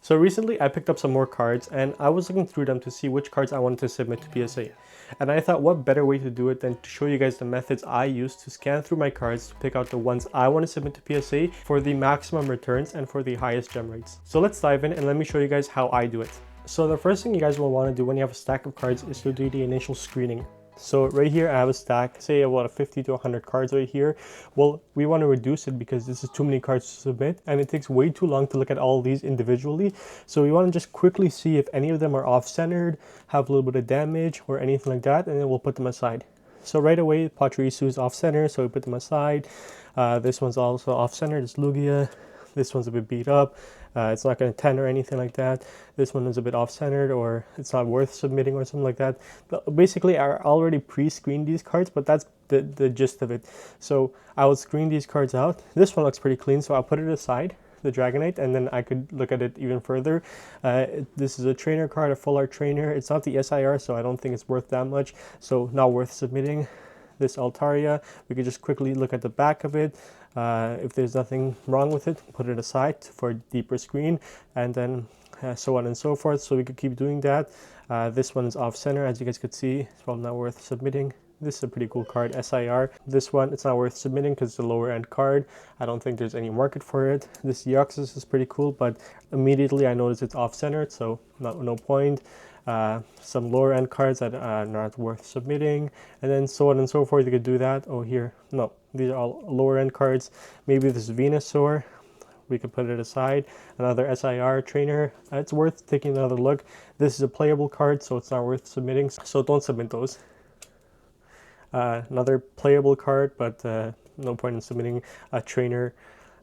So recently I picked up some more cards and I was looking through them to see which cards I wanted to submit to PSA. And I thought what better way to do it than to show you guys the methods I use to scan through my cards to pick out the ones I want to submit to PSA for the maximum returns and for the highest gem rates. So let's dive in and let me show you guys how I do it. So the first thing you guys will want to do when you have a stack of cards is to do the initial screening. So right here I have a stack, say about 50 to 100 cards right here. Well, we want to reduce it because this is too many cards to submit and it takes way too long to look at all these individually. So we want to just quickly see if any of them are off-centered, have a little bit of damage or anything like that, and then we'll put them aside. So right away, Pachirisu is off-center, so we put them aside. This one's also off-center, it's Lugia. This one's a bit beat up. It's not going to 10 or anything like that. This one is a bit off-centered or it's not worth submitting or something like that. But basically, I already pre-screened these cards, but that's the gist of it. So I will screen these cards out. This one looks pretty clean, so I'll put it aside, the Dragonite, and then I could look at it even further. This is a trainer card, a full art trainer. It's not the SIR, so I don't think it's worth that much. So not worth submitting. This Altaria, we could just quickly look at the back of it. If there's nothing wrong with it, put it aside for a deeper screen, and then so on and so forth. So we could keep doing that. This one is off center, as you guys could see. It's probably not worth submitting. This is a pretty cool card, SIR. This one, it's not worth submitting because it's a lower end card. I don't think there's any market for it. This Deoxys is pretty cool, but immediately I noticed it's off centered, so no point. Some lower end cards that are not worth submitting, and then so on and so forth. You could do that. Oh, here, no, these are all lower end cards. Maybe this Venusaur, we could put it aside. Another SIR trainer, it's worth taking another look. This is a playable card, so it's not worth submitting, so don't submit those. Another playable card, but no point in submitting a trainer.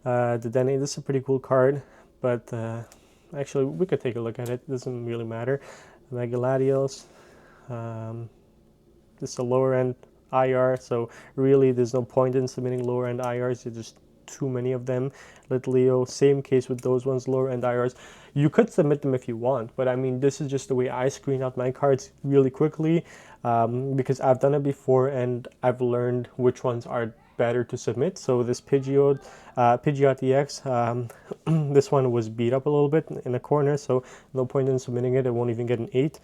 The Dene, this is a pretty cool card, but actually we could take a look at it. Doesn't really matter. Megaladios, this is a lower end IR, so really there's no point in submitting lower end IRs. There's just too many of them. Litleo, same case with those ones, lower end IRs. You could submit them if you want, but I mean, this is just the way I screen out my cards really quickly, because I've done it before and I've learned which ones are better to submit. So this Pidgeot EX, this one was beat up a little bit in the corner, so no point in submitting it. It won't even get an 8.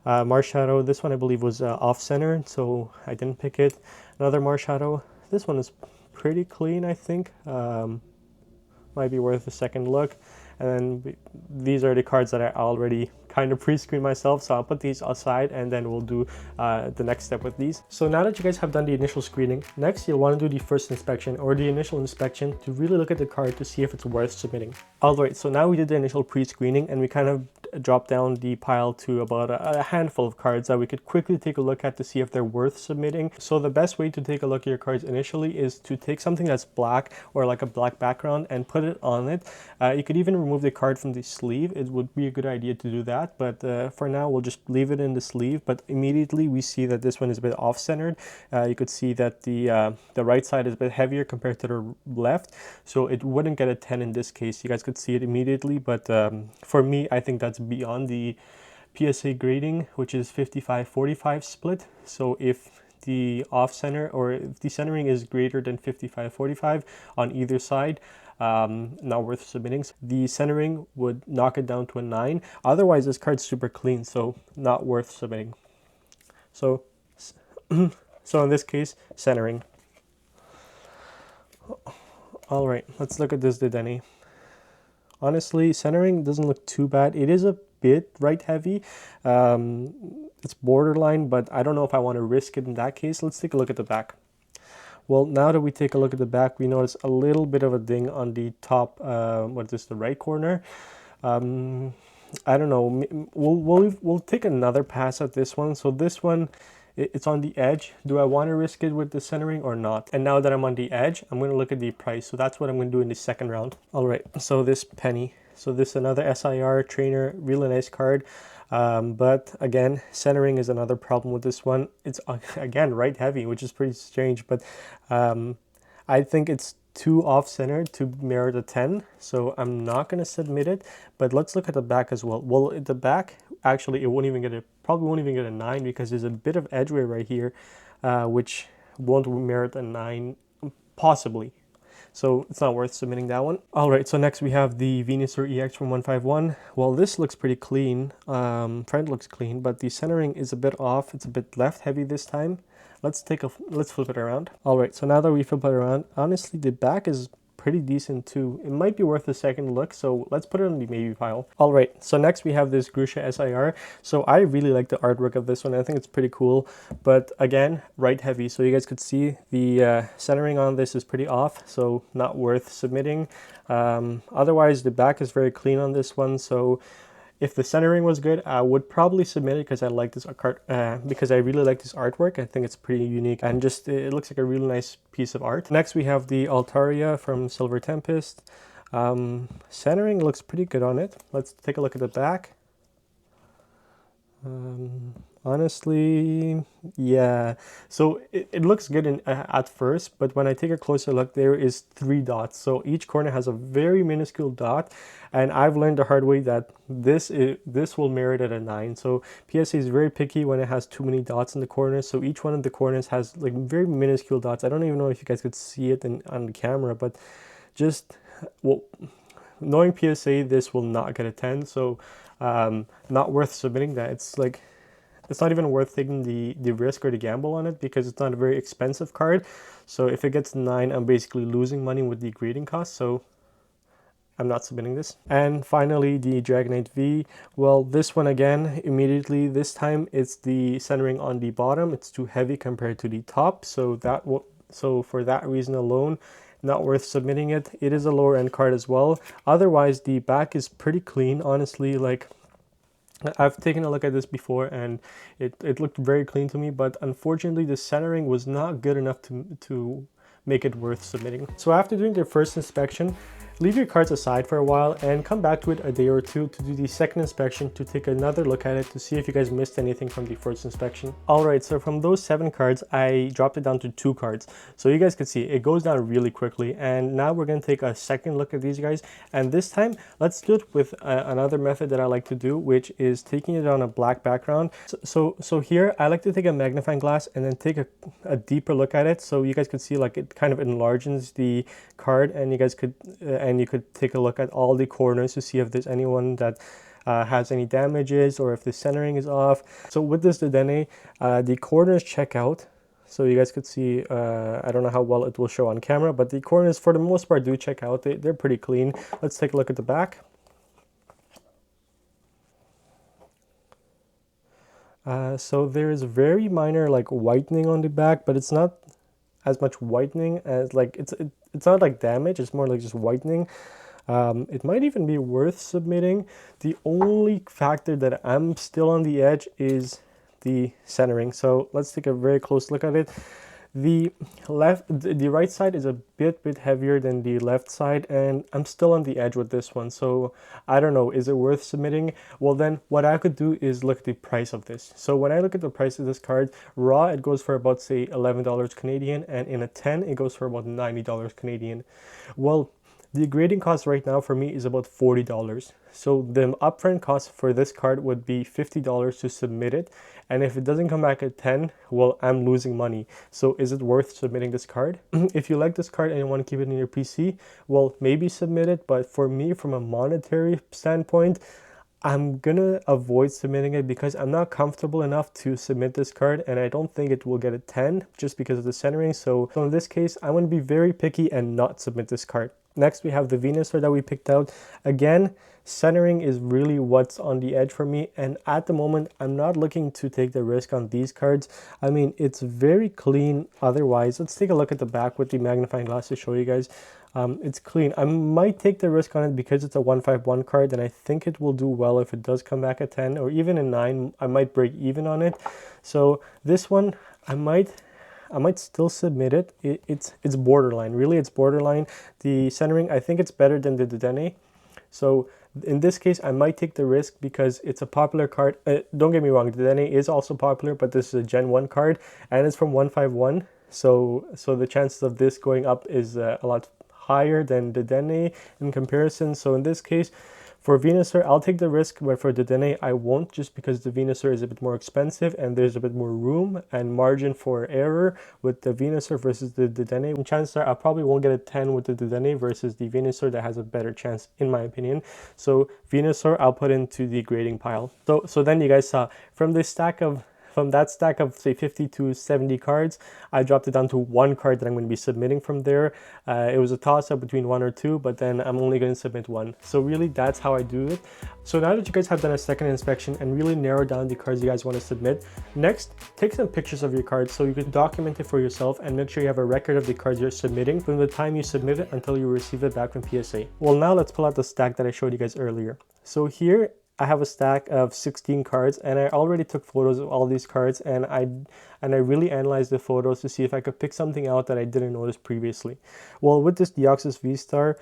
Marshadow, this one I believe was off-center, so I didn't pick it. Another Marshadow, this one is pretty clean, I think. Might be worth a second look. And then these are the cards that I already kind of pre-screened myself, so I'll put these aside and then we'll do the next step with these. So now that you guys have done the initial screening, next you'll want to do the first inspection or the initial inspection to really look at the card to see if it's worth submitting. Alright, so now we did the initial pre-screening and we kind of dropped down the pile to about a handful of cards that we could quickly take a look at to see if they're worth submitting. So the best way to take a look at your cards initially is to take something that's black or like a black background and put it on it. You could even remove the card from the sleeve. It would be a good idea to do that, but for now we'll just leave it in the sleeve. But immediately we see that this one is a bit off-centered. You could see that the right side is a bit heavier compared to the left, so it wouldn't get a 10 in this case. You guys could see it immediately, but for me, I think that's beyond the PSA grading, which is 55-45 split. So if the off-center or if the centering is greater than 55-45 on either side, not worth submitting. The centering would knock it down to a 9. Otherwise, this card's super clean, so not worth submitting. So, so in this case, centering. All right, let's look at this Dedenne. Honestly, centering doesn't look too bad. It is a bit right heavy. It's borderline, but I don't know if I want to risk it in that case. Let's take a look at the back. Well, now that we take a look at the back, we notice a little bit of a ding on the top, what is this, the right corner. I don't know, we'll take another pass at this one. So this one, it's on the edge. Do I want to risk it with the centering or not? And now that I'm on the edge, I'm going to look at the price. So that's what I'm going to do in the second round. All right, so this Penny. So this is another SIR trainer, really nice card. But again, centering is another problem with this one. It's again right heavy, which is pretty strange, but I think it's too off-centered to merit a 10, so I'm not going to submit it. But let's look at the back as well. Well, at the back, actually, it won't even get probably won't even get a 9 because there's a bit of edgeway right here, which won't merit a 9, possibly. so it's not worth submitting that one. All right, so next we have the Venusaur EX from 151. Well, this looks pretty clean. Front looks clean, but the centering is a bit off. It's a bit left heavy this time. Let's flip it around. All right, so now that we flip it around, honestly, the back is pretty decent too. It might be worth a second look, so let's put it on the maybe pile. All right, so next we have this Grusha SIR. So I really like the artwork of this one. I think it's pretty cool, but again, right heavy. So you guys could see the centering on this is pretty off, so not worth submitting. Otherwise, the back is very clean on this one, so if the centering was good, I would probably submit it because I like this card, because I really like this artwork. I think it's pretty unique and just it looks like a really nice piece of art. Next, we have the Altaria from Silver Tempest. Centering looks pretty good on it. Let's take a look at the back. Honestly, yeah. So it looks good at first, but when I take a closer look, there is 3 dots. So each corner has a very minuscule dot, and I've learned the hard way that this will merit at a 9. So PSA is very picky when it has too many dots in the corners. So each one of the corners has like very minuscule dots. I don't even know if you guys could see it on the camera, but just, well, knowing PSA, this will not get a 10. So not worth submitting that. It's not even worth taking the risk or the gamble on it because it's not a very expensive card. So if it gets 9, I'm basically losing money with the grading cost. So I'm not submitting this. And finally, the Dragonite V. Well, this one again, immediately this time it's the centering on the bottom. It's too heavy compared to the top. So for that reason alone, not worth submitting it. It is a lower end card as well. Otherwise, the back is pretty clean, honestly. Like, I've taken a look at this before and it looked very clean to me, but unfortunately the centering was not good enough to make it worth submitting. So after doing their first inspection, leave your cards aside for a while and come back to it a day or two to do the second inspection to take another look at it to see if you guys missed anything from the first inspection. Alright, so from those 7 cards, I dropped it down to 2 cards. So you guys can see it goes down really quickly, and now we're going to take a second look at these guys, and this time let's do it with another method that I like to do, which is taking it on a black background. So here I like to take a magnifying glass and then take a deeper look at it, so you guys could see like it kind of enlarges the card, and you guys could and you could take a look at all the corners to see if there's anyone that has any damages or if the centering is off. So with this Dedenne, the corners check out. So you guys could see, I don't know how well it will show on camera, but the corners for the most part do check out. They're pretty clean. Let's take a look at the back. So there is very minor like whitening on the back, but it's not as much whitening as like it's not like damage, it's more like just whitening. It might even be worth submitting. The only factor that I'm still on the edge is the centering. So let's take a very close look at it. The right side is a bit heavier than the left side, and I'm still on the edge with this one. So I don't know, is it worth submitting? Well, then what I could do is look at the price of this. So when I look at the price of this card, raw, it goes for about say $11 Canadian, and in a 10, it goes for about $90 Canadian. Well, the grading cost right now for me is about $40. So the upfront cost for this card would be $50 to submit it. And if it doesn't come back at 10, well, I'm losing money. So is it worth submitting this card? If you like this card and you want to keep it in your PC, well, maybe submit it. But for me, from a monetary standpoint, I'm gonna avoid submitting it because I'm not comfortable enough to submit this card, and I don't think it will get a 10 just because of the centering. So in this case, I'm gonna be very picky and not submit this card. Next, we have the Venusaur that we picked out. Again, centering is really what's on the edge for me, and at the moment, I'm not looking to take the risk on these cards. I mean, it's very clean otherwise. Let's take a look at the back with the magnifying glass to show you guys. It's clean. I might take the risk on it because it's a 151 card, and I think it will do well if it does come back at 10 or even a 9. I might break even on it. So this one, I might still submit it. It's borderline. Really, it's borderline. The centering, I think it's better than the Dedenne. So in this case, I might take the risk because it's a popular card. Don't get me wrong, the Dedenne is also popular, but this is a Gen 1 card, and it's from 151. So the chances of this going up is a lot higher than the Dedenne in comparison. So in this case, For Venusaur, I'll take the risk, but for Dedenne, I won't, just because the Venusaur is a bit more expensive and there's a bit more room and margin for error with the Venusaur versus the Dedenne. And chances are I probably won't get a 10 with the Dedenne versus the Venusaur that has a better chance, in my opinion. So Venusaur, I'll put into the grading pile. So then you guys saw from that stack of say 50 to 70 cards, I dropped it down to one card that I'm going to be submitting from there. It was a toss-up between one or two, but then I'm only going to submit one. So really, that's how I do it. So now that you guys have done a second inspection and really narrowed down the cards you guys want to submit, next, take some pictures of your cards so you can document it for yourself and make sure you have a record of the cards you're submitting from the time you submit it until you receive it back from PSA. Well, now let's pull out the stack that I showed you guys earlier. So here, I have a stack of 16 cards, and I already took photos of all these cards, and I really analyzed the photos to see if I could pick something out that I didn't notice previously. Well, with this Deoxys V-Star,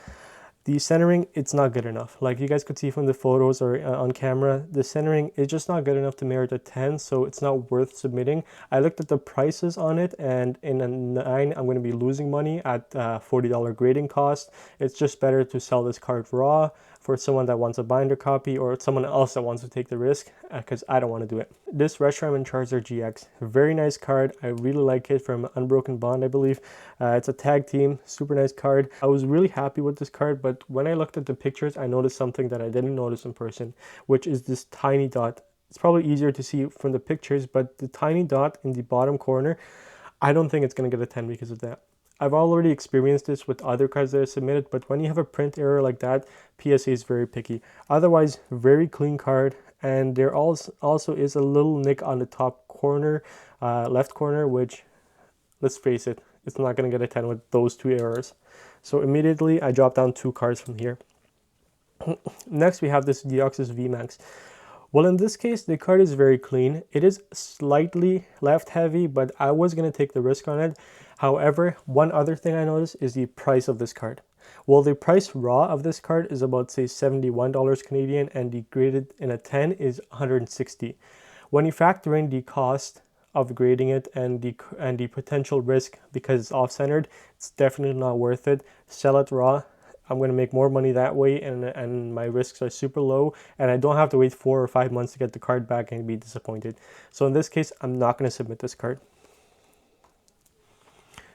the centering, it's not good enough. Like you guys could see from the photos or on camera, the centering is just not good enough to merit a 10, so it's not worth submitting. I looked at the prices on it, and in a 9, I'm going to be losing money at $40 grading cost. It's just better to sell this card raw for someone that wants a binder copy or someone else that wants to take the risk, because I don't want to do it. This Reshiram Charizard GX, very nice card. I really like it, from Unbroken Bond, I believe. It's a tag team, super nice card. I was really happy with this card, but when I looked at the pictures, I noticed something that I didn't notice in person, which is this tiny dot. It's probably easier to see from the pictures, but the tiny dot in the bottom corner, I don't think it's going to get a 10 because of that. I've already experienced this with other cards that are submitted, but when you have a print error like that, PSA is very picky. Otherwise, very clean card, and there also is a little nick on the top corner, left corner, which, let's face it, it's not going to get a 10 with those two errors. So immediately, I dropped down 2 cards from here. Next, we have this Deoxys VMAX. Well, in this case, the card is very clean. It is slightly left heavy, but I was going to take the risk on it. However, one other thing I noticed is the price of this card. Well, the price raw of this card is about, say, $71 Canadian, and the graded in a 10 is $160. When you factor in the cost of grading it and the potential risk because it's off-centered, it's definitely not worth it. Sell it raw. I'm going to make more money that way, and my risks are super low, and I don't have to wait 4 or 5 months to get the card back and be disappointed. So in this case, I'm not going to submit this card.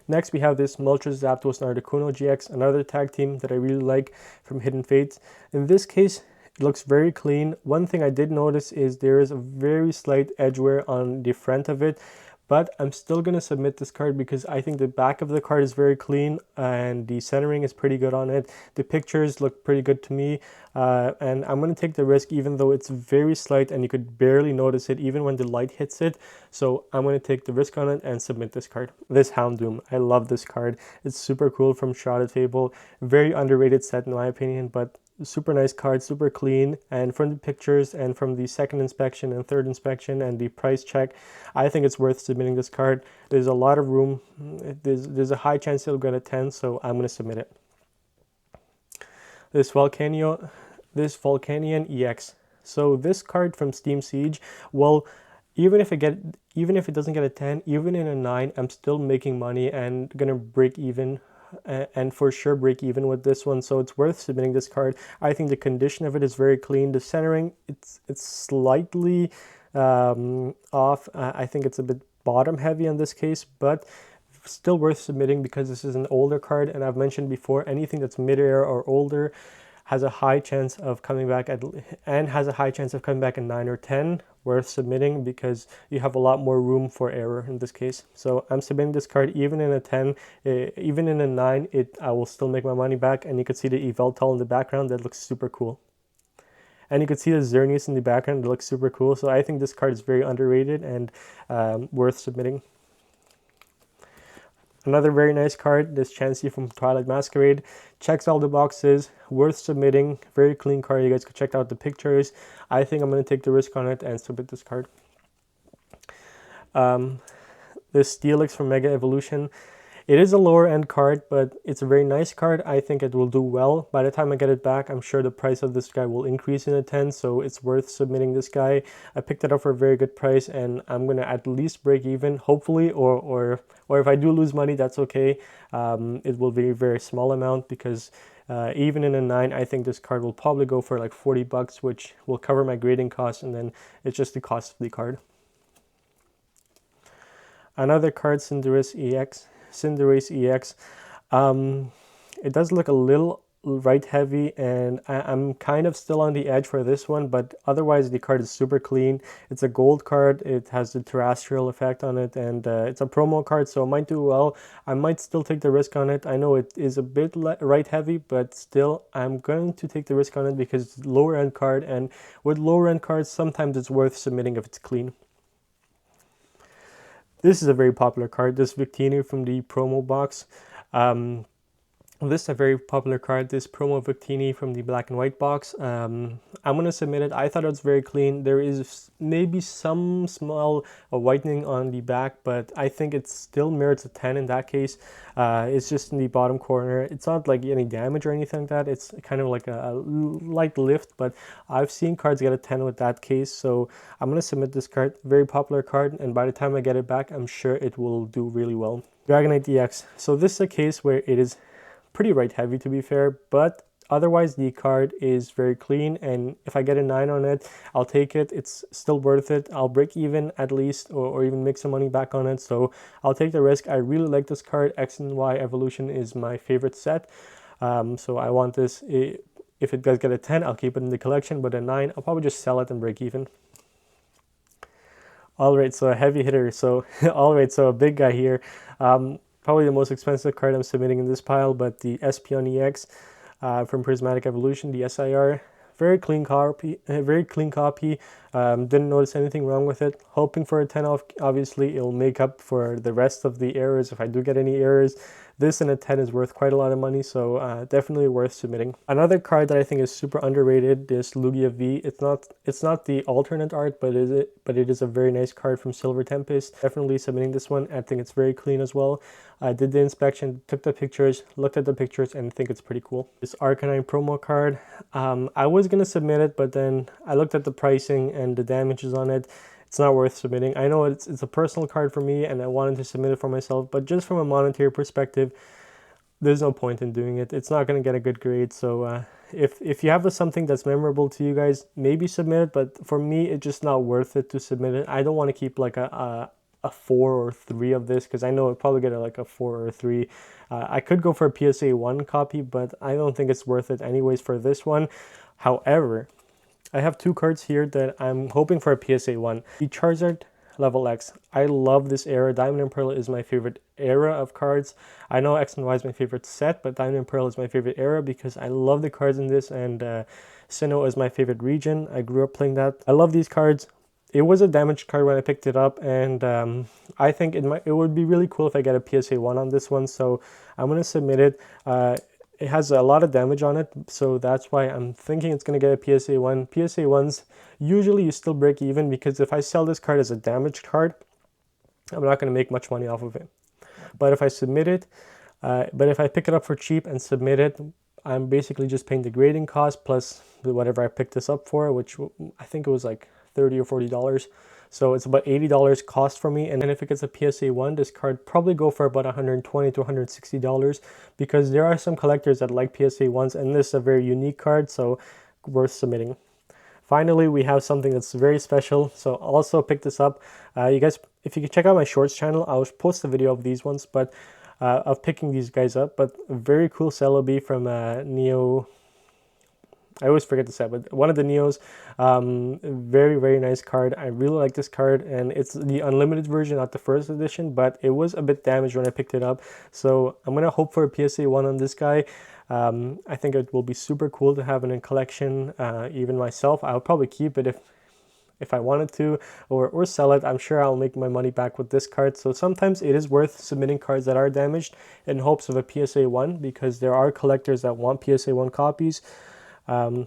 Next, we have this Moltres Zapdos Articuno GX, another tag team that I really like from Hidden Fates. In this case, it looks very clean. One thing I did notice is there is a very slight edge wear on the front of it, but I'm still going to submit this card because I think the back of the card is very clean and the centering is pretty good on it. The pictures look pretty good to me, and I'm going to take the risk even though it's very slight and you could barely notice it even when the light hits it. So I'm going to take the risk on it and submit this card. This Houndoom, I love this card. It's super cool from Shrouded Fable. Very underrated set in my opinion, but super nice card, super clean, and from the pictures and from the second inspection and third inspection and the price check, I think it's worth submitting this card. There's a lot of room. There's a high chance it'll get a 10, so I'm going to submit it. This Volcanion EX. So this card from Steam Siege, well, even if it doesn't get a 10, even in a 9, I'm still making money and gonna break even, and for sure break even with this one, so it's worth submitting this card. I think the condition of it is very clean. The centering, it's slightly off. I think it's a bit bottom heavy in this case, but still worth submitting because this is an older card, and I've mentioned before, anything that's mid-air or older has a high chance of coming back in 9 or 10. Worth submitting because you have a lot more room for error in this case. So I'm submitting this card even in a 10, even in a 9, I will still make my money back. And you can see the Yveltal in the background, that looks super cool. And you can see the Xerneas in the background, that looks super cool. So I think this card is very underrated and worth submitting. Another very nice card, this Chansey from Twilight Masquerade. Checks all the boxes, worth submitting, very clean card. You guys can check out the pictures. I think I'm going to take the risk on it and submit this card. This Steelix from Mega Evolution. It is a lower end card, but it's a very nice card. I think it will do well. By the time I get it back, I'm sure the price of this guy will increase in a 10, so it's worth submitting this guy. I picked it up for a very good price, and I'm going to at least break even, hopefully, or if I do lose money, that's okay. It will be a very small amount because Even in a 9, I think this card will probably go for like 40 bucks, which will cover my grading costs, and then it's just the cost of the card. Another card, Cinderace EX. It does look a little right heavy, and I'm kind of still on the edge for this one, but otherwise the card is super clean. It's a gold card, it has the terrestrial effect on it, and it's a promo card, so it might do well. I might still take the risk on it. I know it is a bit right heavy, but still I'm going to take the risk on it because it's a lower end card, and with lower end cards sometimes it's worth submitting if it's clean. This is a very popular card, this Victini from the promo box. This is a very popular card, this promo Victini from the black and white box. I'm going to submit it. I thought it was very clean. There is maybe some small whitening on the back, but I think it still merits a 10 in that case. It's just in the bottom corner. It's not like any damage or anything like that. It's kind of like a light lift, but I've seen cards get a 10 with that case. So I'm going to submit this card. Very popular card, and by the time I get it back, I'm sure it will do really well. Dragonite EX. So this is a case where it is pretty right heavy, to be fair, but otherwise the card is very clean, and if I get a 9 on it, I'll take it. It's still worth it. I'll break even at least, or even make some money back on it, so I'll take the risk. I really like this card. X and Y Evolution is my favorite set, so I want this. If it does get a 10, I'll keep it in the collection, but a 9, I'll probably just sell it and break even. Alright, so a heavy hitter. So alright, so a big guy here. Probably the most expensive card I'm submitting in this pile, but the Espeon EX from Prismatic Evolution, the SIR. Very clean copy. Didn't notice anything wrong with it. Hoping for a 10 off. Obviously, it'll make up for the rest of the errors if I do get any errors. This and a 10 is worth quite a lot of money, so definitely worth submitting. Another card that I think is super underrated, this Lugia V. It's not the alternate art, but it is a very nice card from Silver Tempest. Definitely submitting this one. I think it's very clean as well. I did the inspection, took the pictures, looked at the pictures, and I think it's pretty cool. This Arcanine promo card, I was gonna submit it, but then I looked at the pricing and the damages on it. It's not worth submitting. I know it's a personal card for me, and I wanted to submit it for myself, but just from a monetary perspective, there's no point in doing it. It's not going to get a good grade, so if you have something that's memorable to you guys, maybe submit it, but for me, it's just not worth it to submit it. I don't want to keep like a 4 or 3 of this, because I know I'll probably get like a 4 or 3. I could go for a PSA 1 copy, but I don't think it's worth it anyways for this one. However, I have 2 cards here that I'm hoping for a PSA 1. The Charizard Level X. I love this era. Diamond and Pearl is my favorite era of cards. I know X and Y is my favorite set, but Diamond and Pearl is my favorite era because I love the cards in this, and Sinnoh is my favorite region. I grew up playing that. I love these cards. It was a damaged card when I picked it up, and I think it would be really cool if I get a PSA 1 on this one, so I'm going to submit it. It has a lot of damage on it, so that's why I'm thinking it's going to get a PSA 1. PSA 1s, usually you still break even, because if I sell this card as a damaged card, I'm not going to make much money off of it. But if I submit it, but if I pick it up for cheap and submit it, I'm basically just paying the grading cost plus whatever I picked this up for, which I think it was like $30 or $40. So it's about $80 cost for me, and then if it gets a PSA 1, this card probably go for about $120 to $160, because there are some collectors that like PSA 1s, and this is a very unique card, so worth submitting. Finally, we have something that's very special, so also pick this up. You guys, if you can check out my shorts channel, I'll post a video of these ones, but of picking these guys up. But a very cool Celebi from Neo. I always forget to say, but one of the Neos, very, very nice card. I really like this card, and it's the unlimited version, not the first edition, but it was a bit damaged when I picked it up. So I'm going to hope for a PSA 1 on this guy. I think it will be super cool to have it in collection. Even myself, I'll probably keep it if I wanted to, or sell it. I'm sure I'll make my money back with this card. So sometimes it is worth submitting cards that are damaged in hopes of a PSA 1, because there are collectors that want PSA 1 copies.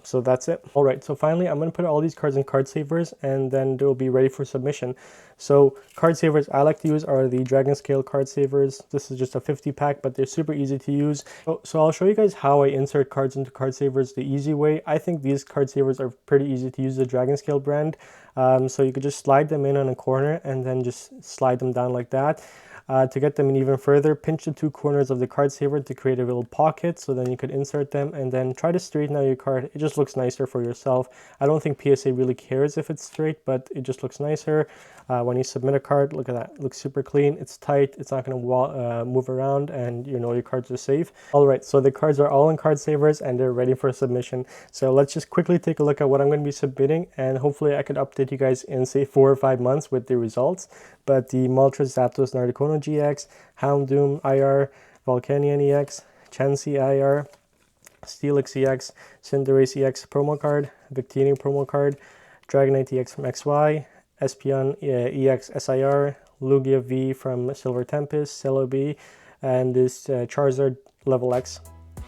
So that's it. All right, so finally I'm going to put all these cards in card savers, and then they'll be ready for submission. So card savers I like to use are the Dragon Scale card savers. This is just a 50 pack, but they're super easy to use. So I'll show you guys how I insert cards into card savers the easy way. I think these card savers are pretty easy to use, the Dragon Scale brand. So you could just slide them in on a corner and then just slide them down like that. To get them in even further, pinch the two corners of the card saver to create a little pocket, so then you could insert them, and then try to straighten out your card. It just looks nicer for yourself. I don't think PSA really cares if it's straight, but it just looks nicer. When you submit a card, look at that, it looks super clean, it's tight, it's not going to move around, and you know your cards are safe. Alright, so the cards are all in card savers and they're ready for submission. So let's just quickly take a look at what I'm going to be submitting, and hopefully I could update you guys in say 4 or 5 months with the results. But the Moltres Zapdos Narcono GX, Houndoom IR, Volcanion EX, Chansey IR, Steelix EX, Cinderace EX promo card, Victini promo card, Dragonite EX from XY, Espeon EX SIR, Lugia V from Silver Tempest, Celebi, and this Charizard level X.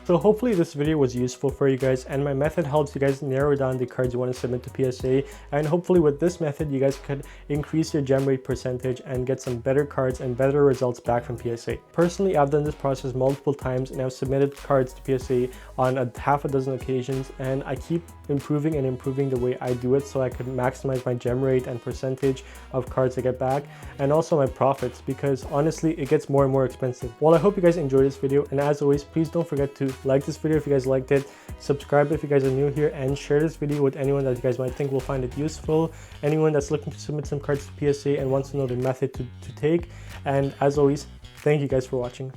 So hopefully this video was useful for you guys, and my method helps you guys narrow down the cards you want to submit to PSA, and hopefully with this method you guys could increase your gem rate percentage and get some better cards and better results back from PSA. Personally, I've done this process multiple times and I've submitted cards to PSA on half a dozen occasions, and I keep improving and improving the way I do it so I can maximize my gem rate and percentage of cards I get back, and also my profits, because honestly it gets more and more expensive. Well, I hope you guys enjoyed this video, and as always, please don't forget to like this video if you guys liked it, subscribe if you guys are new here, and share this video with anyone that you guys might think will find it useful, anyone that's looking to submit some cards to PSA and wants to know the method to take. And as always, thank you guys for watching.